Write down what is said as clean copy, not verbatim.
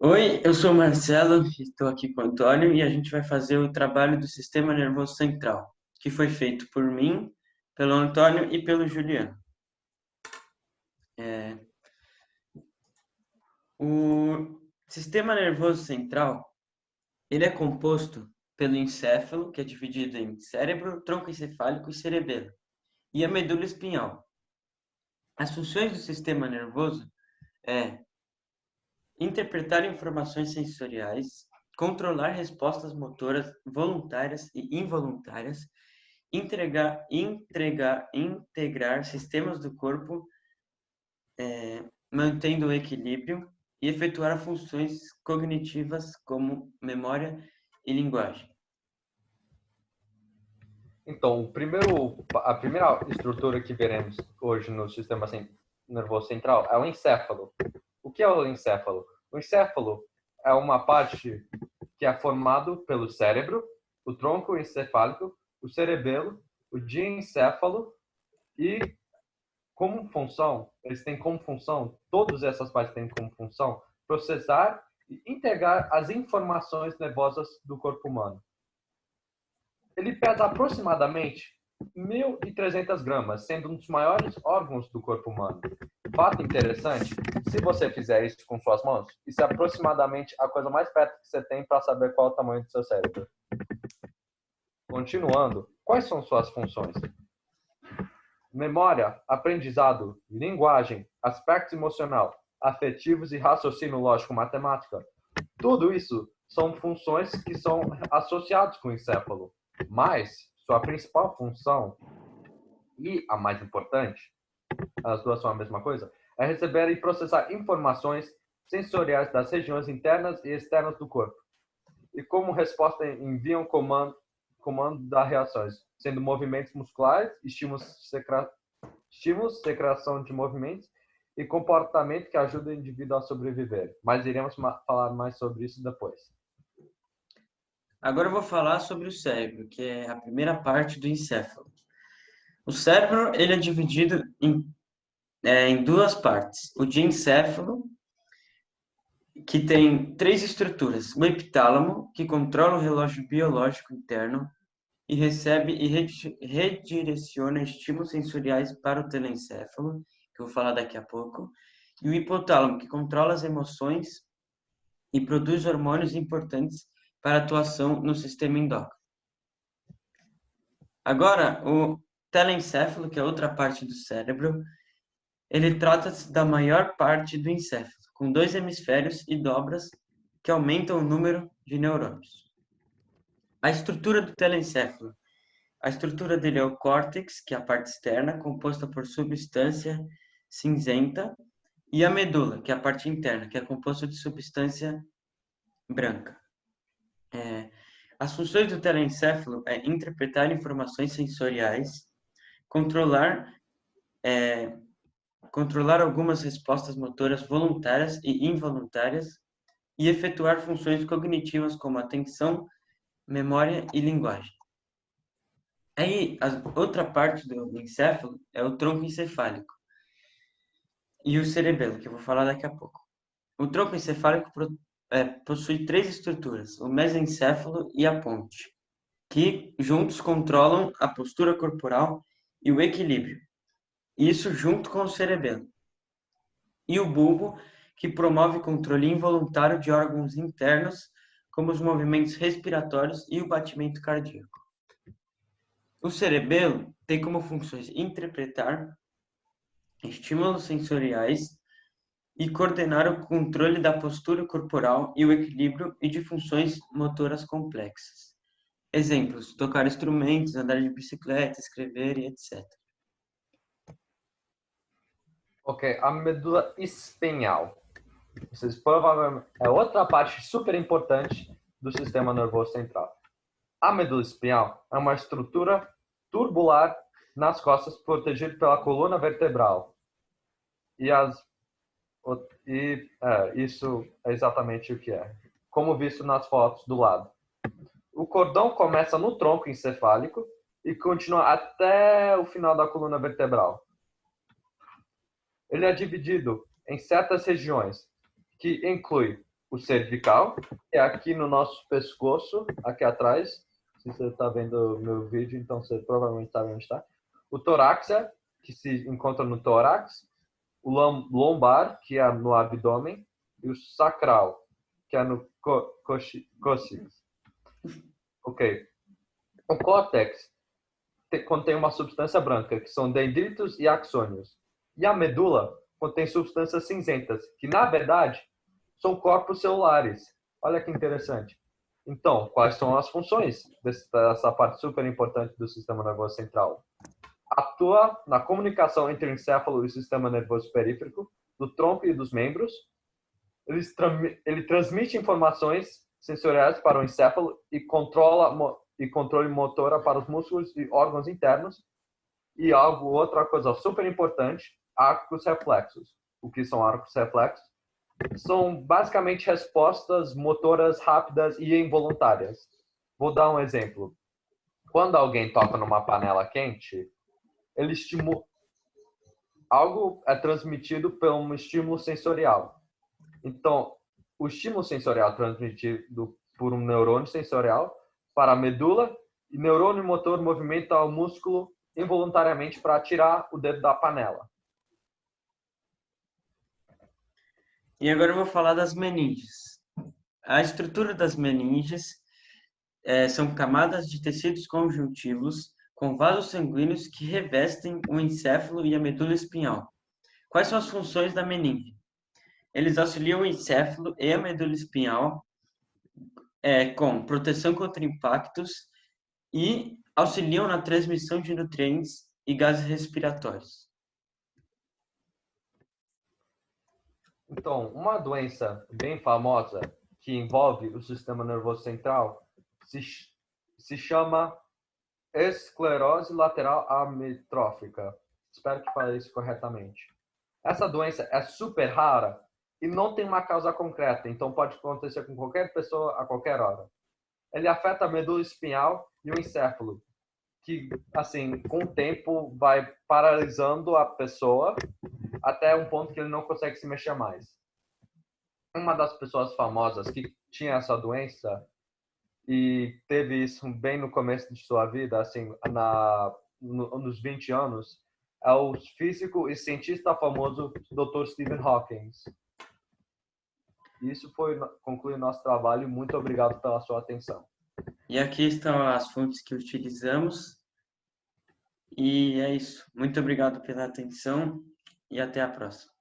Oi, eu sou o Marcelo, estou aqui com o Antônio e a gente vai fazer o trabalho do Sistema Nervoso Central, que foi feito por mim, pelo Antônio e pelo Juliano. É, o Sistema Nervoso Central, ele é composto pelo encéfalo, que é dividido em cérebro, tronco encefálico e cerebelo, e a medula espinhal. As funções do sistema nervoso é interpretar informações sensoriais, controlar respostas motoras voluntárias e involuntárias, integrar sistemas do corpo, mantendo o equilíbrio e efetuar funções cognitivas como memória e linguagem. Então, a primeira estrutura que veremos hoje no sistema nervoso central é o encéfalo. O que é o encéfalo? O encéfalo é uma parte que é formado pelo cérebro, o tronco encefálico, o cerebelo, o diencéfalo e todas essas partes têm como função processar e integrar as informações nervosas do corpo humano. Ele pesa aproximadamente 1.300 gramas, sendo um dos maiores órgãos do corpo humano. Fato interessante, se você fizer isso com suas mãos, isso é aproximadamente a coisa mais perto que você tem para saber qual é o tamanho do seu cérebro. Continuando, quais são suas funções? Memória, aprendizado, linguagem, aspecto emocional, afetivos e raciocínio lógico-matemática. Tudo isso são funções que são associadas com o encéfalo. Mas sua principal função, e a mais importante, as duas são a mesma coisa, é receber e processar informações sensoriais das regiões internas e externas do corpo. E como resposta enviam comando das reações, sendo movimentos musculares, estímulos, secreção de movimentos e comportamento que ajuda o indivíduo a sobreviver. Mas iremos falar mais sobre isso depois. Agora eu vou falar sobre o cérebro, que é a primeira parte do encéfalo. O cérebro ele é dividido em duas partes. O diencéfalo, que tem três estruturas. O epitálamo, que controla o relógio biológico interno e recebe e redireciona estímulos sensoriais para o telencéfalo, que eu vou falar daqui a pouco. E o hipotálamo, que controla as emoções e produz hormônios importantes para a atuação no sistema endócrino. Agora, o telencéfalo, que é outra parte do cérebro, ele trata-se da maior parte do encéfalo, com dois hemisférios e dobras que aumentam o número de neurônios. A estrutura do telencéfalo. A estrutura dele é o córtex, que é a parte externa, composta por substância cinzenta, e a medula, que é a parte interna, que é composta de substância branca. As funções do telencéfalo é interpretar informações sensoriais, controlar algumas respostas motoras voluntárias e involuntárias e efetuar funções cognitivas como atenção, memória e linguagem. Aí, a outra parte do encéfalo é o tronco encefálico e o cerebelo, que eu vou falar daqui a pouco. O tronco encefálico possui três estruturas, o mesencéfalo e a ponte, que juntos controlam a postura corporal e o equilíbrio. Isso junto com o cerebelo. E o bulbo, que promove controle involuntário de órgãos internos, como os movimentos respiratórios e o batimento cardíaco. O cerebelo tem como funções interpretar estímulos sensoriais e coordenar o controle da postura corporal e o equilíbrio e de funções motoras complexas. Exemplos: tocar instrumentos, andar de bicicleta, escrever e etc. Ok, a medula espinhal. Vocês provavelmente é outra parte super importante do sistema nervoso central. A medula espinhal é uma estrutura tubular nas costas protegida pela coluna vertebral. Isso é exatamente o que é, como visto nas fotos do lado. O cordão começa no tronco encefálico e continua até o final da coluna vertebral. Ele é dividido em certas regiões, que inclui o cervical, que é aqui no nosso pescoço, aqui atrás. Se você está vendo o meu vídeo, então você provavelmente sabe onde está. O torácico, que se encontra no tórax. O lombar, que é no abdômen. E o sacral, que é no cóccix. Ok. O córtex contém uma substância branca, que são dendritos e axônios. E a medula contém substâncias cinzentas, que na verdade são corpos celulares. Olha que interessante. Então, quais são as funções dessa parte super importante do sistema nervoso central? Atua na comunicação entre o encéfalo e o sistema nervoso periférico, do tronco e dos membros. Ele transmite informações sensoriais para o encéfalo e controle motora para os músculos e órgãos internos. E outra coisa super importante, arcos reflexos. O que são arcos reflexos? São basicamente respostas motoras rápidas e involuntárias. Vou dar um exemplo. Quando alguém toca numa panela quente, ele estimula. Algo é transmitido por um estímulo sensorial. Então, o estímulo sensorial é transmitido por um neurônio sensorial para a medula e neurônio motor movimenta o músculo involuntariamente para tirar o dedo da panela. E agora eu vou falar das meninges. A estrutura das meninges são camadas de tecidos conjuntivos com vasos sanguíneos que revestem o encéfalo e a medula espinhal. Quais são as funções da meninge? Eles auxiliam o encéfalo e a medula espinhal com proteção contra impactos e auxiliam na transmissão de nutrientes e gases respiratórios. Então, uma doença bem famosa que envolve o sistema nervoso central se chama esclerose lateral amiotrófica. Espero que falei isso corretamente. Essa doença é super rara e não tem uma causa concreta, então pode acontecer com qualquer pessoa a qualquer hora. Ele afeta a medula espinhal e o encéfalo, que, assim, com o tempo vai paralisando a pessoa até um ponto que ele não consegue se mexer mais. Uma das pessoas famosas que tinha essa doença e teve isso bem no começo de sua vida, assim, nos 20 anos, é o físico e cientista famoso Dr. Stephen Hawking. Isso conclui nosso trabalho. Muito obrigado pela sua atenção. E aqui estão as fontes que utilizamos. E é isso. Muito obrigado pela atenção e até a próxima.